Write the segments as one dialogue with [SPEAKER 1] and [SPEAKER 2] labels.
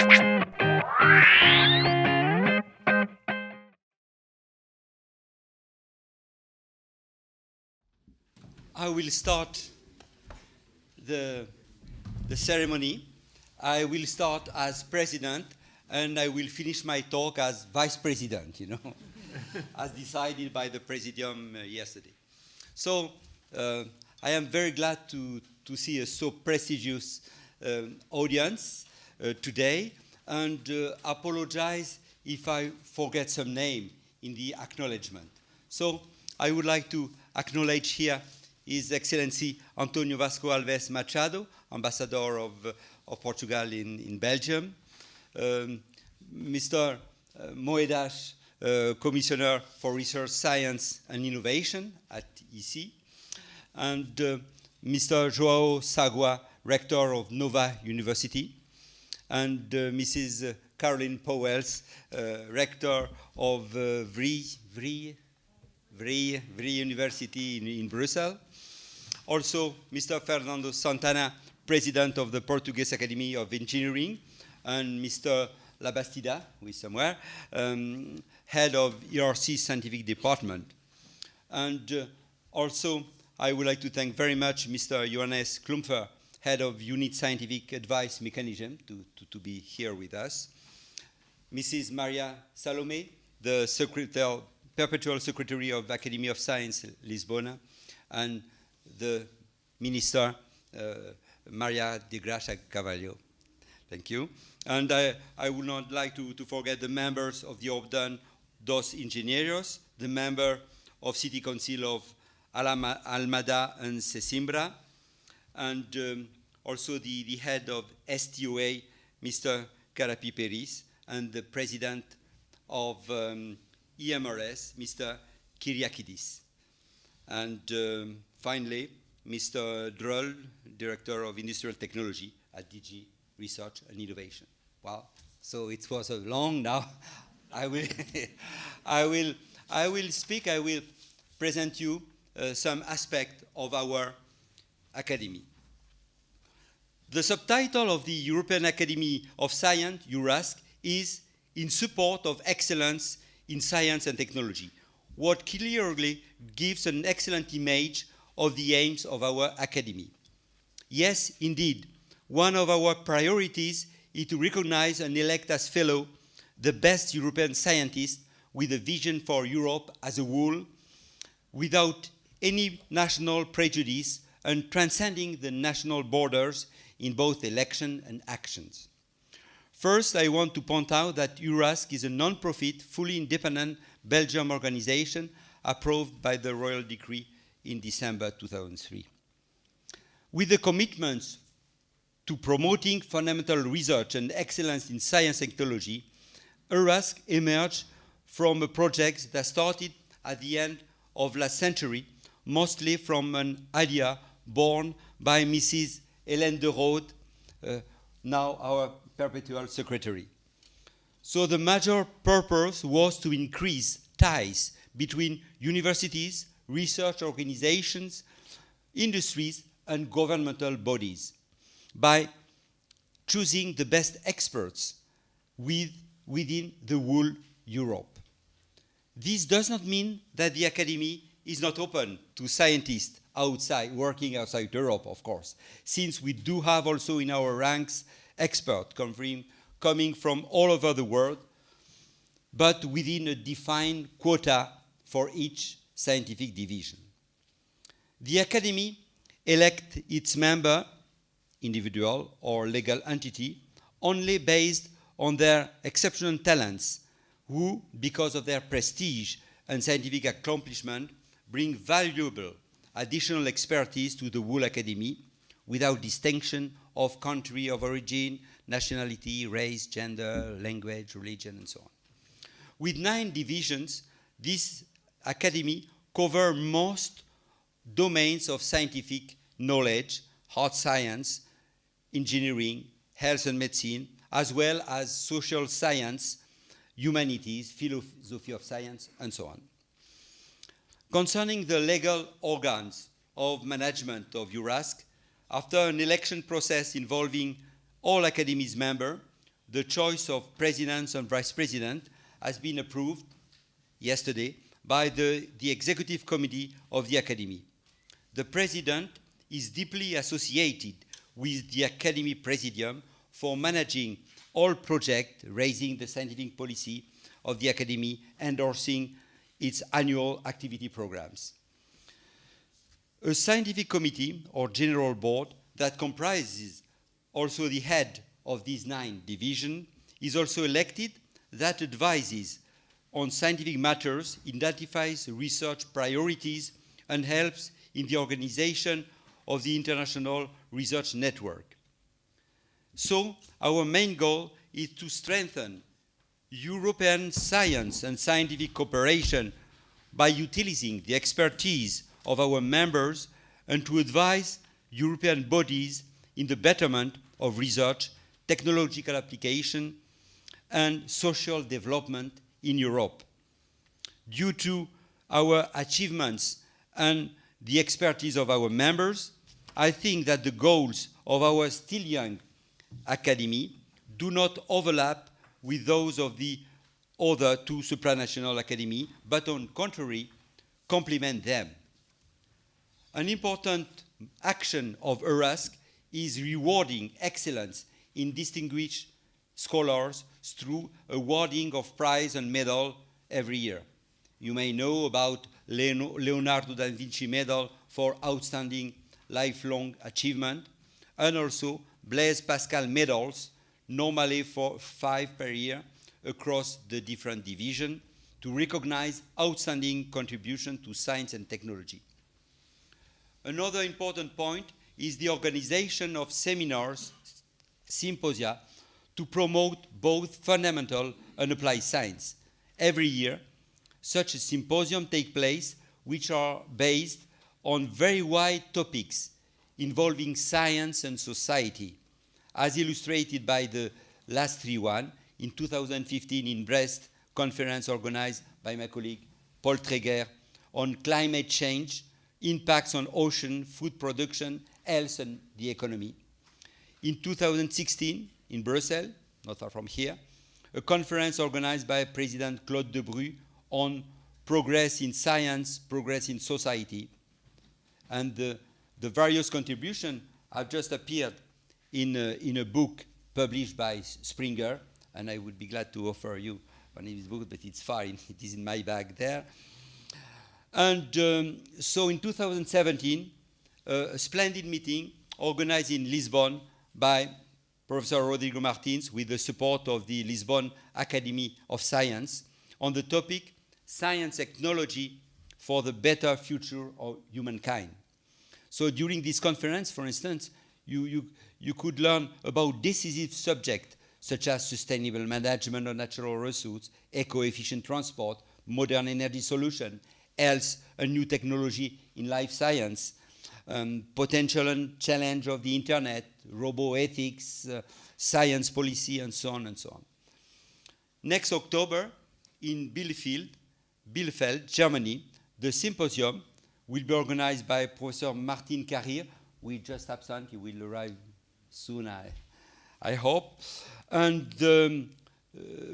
[SPEAKER 1] I will start the ceremony. I will start as president, and I will finish my talk as vice president, you know, as decided by the Presidium yesterday. So I am very glad to see a so prestigious audience today, and apologize if I forget some name in the acknowledgement. So I would like to acknowledge here His Excellency Antonio Vasco Alves Machado, Ambassador of Portugal in Belgium, Mr. Moedas, Commissioner for Research, Science and Innovation at EC, and Mr. João Sagua, Rector of Nova University, and Mrs. Caroline Powells, Rector of VRI University in Brussels. Also, Mr. Fernando Santana, President of the Portuguese Academy of Engineering, and Mr. Labastida, who is somewhere, Head of EurASc Scientific Department. And also, I would like to thank very much Mr. Johannes Klumpfer, Head of Unit Scientific Advice Mechanism, to be here with us. Mrs. Maria Salome, the Perpetual Secretary of Academy of Science, Lisbona, and the Minister, Maria de Graça Carvalho. Thank you. And I would not like to forget the members of the Ordem dos Engenheiros, the member of City Council of Almada and Sesimbra, and also the head of STOA, Mr. Carapi Peris, and the president of EMRS, Mr. Kyriakidis. And finally, Mr. Droll, Director of Industrial Technology at DG Research and Innovation. Wow, so it was a long now. I will present you some aspect of our academy. The subtitle of the European Academy of Science, EurASc, is In Support of Excellence in Science and Technology, what clearly gives an excellent image of the aims of our academy. Yes, indeed, one of our priorities is to recognize and elect as fellow the best European scientists with a vision for Europe as a whole, without any national prejudice and transcending the national borders in both election and actions. First, I want to point out that EurASc is a non-profit, fully independent Belgian organization approved by the Royal Decree in December 2003. With the commitments to promoting fundamental research and excellence in science and technology, EurASc emerged from a project that started at the end of last century, mostly from an idea born by Mrs. Hélène de Rode, now our Perpetual Secretary. So the major purpose was to increase ties between universities, research organizations, industries, and governmental bodies by choosing the best experts within the whole Europe. This does not mean that the academy is not open to scientists working outside Europe, of course, since we do have also in our ranks experts coming from all over the world, but within a defined quota for each scientific division. The academy elects its member, individual or legal entity, only based on their exceptional talents, who, because of their prestige and scientific accomplishment, bring valuable additional expertise to the whole academy without distinction of country of origin, nationality, race, gender, language, religion, and so on. With 9 divisions, this academy covers most domains of scientific knowledge, hard science, engineering, health and medicine, as well as social science, humanities, philosophy of science, and so on. Concerning the legal organs of management of EurASc, after an election process involving all academies members, the choice of presidents and vice president has been approved yesterday by the executive committee of the Academy. The president is deeply associated with the Academy Presidium for managing all projects, raising the scientific policy of the Academy, endorsing its annual activity programs. A scientific committee or general board that comprises also the head of these 9 divisions is also elected, that advises on scientific matters, identifies research priorities, and helps in the organization of the international research network. So our main goal is to strengthen European science and scientific cooperation by utilizing the expertise of our members and to advise European bodies in the betterment of research, technological application, and social development in Europe. Due to our achievements and the expertise of our members, I think that the goals of our still young Academy do not overlap with those of the other 2 supranational academies, but on the contrary, complement them. An important action of EurASc is rewarding excellence in distinguished scholars through awarding of prize and medal every year. You may know about Leonardo da Vinci Medal for outstanding lifelong achievement, and also Blaise Pascal medals, normally for 5 per year across the different divisions, to recognize outstanding contribution to science and technology. Another important point is the organization of seminars, symposia, to promote both fundamental and applied science. Every year, such a symposium takes place, which are based on very wide topics involving science and society, as illustrated by the last 3 one in 2015 in Brest, conference organized by my colleague Paul Tréguer on climate change, impacts on ocean, food production, health, and the economy. In 2016, in Brussels, not far from here, a conference organized by President Claude Debru on progress in science, progress in society. And the various contributions have just appeared in a book published by Springer, and I would be glad to offer you one of these books, but it's far, it is in my bag there. And so in 2017, a splendid meeting organized in Lisbon by Professor Rodrigo Martins with the support of the Lisbon Academy of Science on the topic Science Technology for the Better Future of Humankind. So during this conference, for instance, you could learn about decisive subjects such as sustainable management of natural resources, eco-efficient transport, modern energy solution, health, and new technology in life science, potential and challenge of the internet, robo-ethics, science policy, and so on and so on. Next October, in Bielefeld, Germany, the symposium will be organized by Professor Martin Carrier. We just absent, he will arrive soon, I hope. And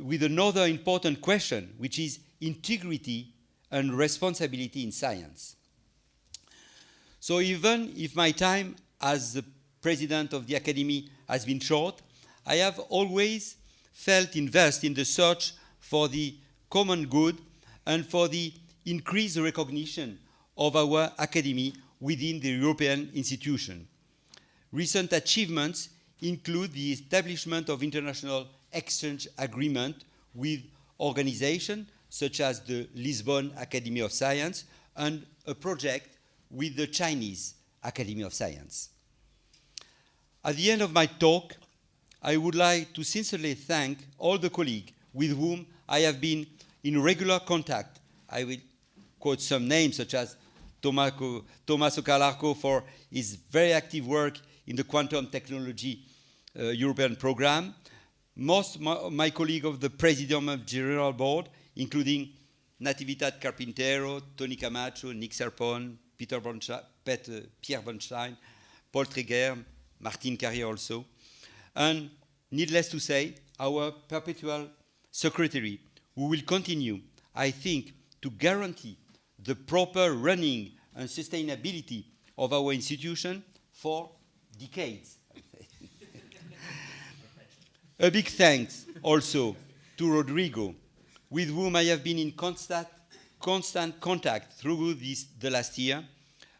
[SPEAKER 1] with another important question, which is integrity and responsibility in science. So even if my time as the president of the Academy has been short, I have always felt invested in the search for the common good and for the increased recognition of our Academy within the European institution. Recent achievements include the establishment of international exchange agreement with organizations such as the Lisbon Academy of Science and a project with the Chinese Academy of Science. At the end of my talk, I would like to sincerely thank all the colleagues with whom I have been in regular contact. I will quote some names such as Tommaso Calarco for his very active work in the quantum technology European program. Most of my colleagues of the Presidium of General Board, including Natividad Carpintero, Tony Camacho, Nick Serpon, Pierre Bronstein, Paul Tréguer, Martin Carrier also. And needless to say, our perpetual secretary, who will continue, I think, to guarantee the proper running and sustainability of our institution for decades. A big thanks also to Rodrigo, with whom I have been in constant contact through the last year,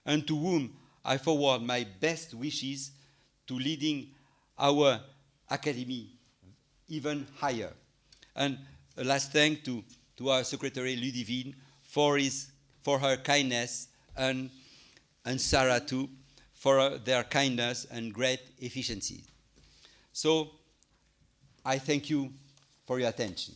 [SPEAKER 1] and to whom I forward my best wishes to leading our academy even higher. And a last thank to our secretary Ludivine for her kindness, and Sarah too, for their kindness and great efficiency. So I thank you for your attention.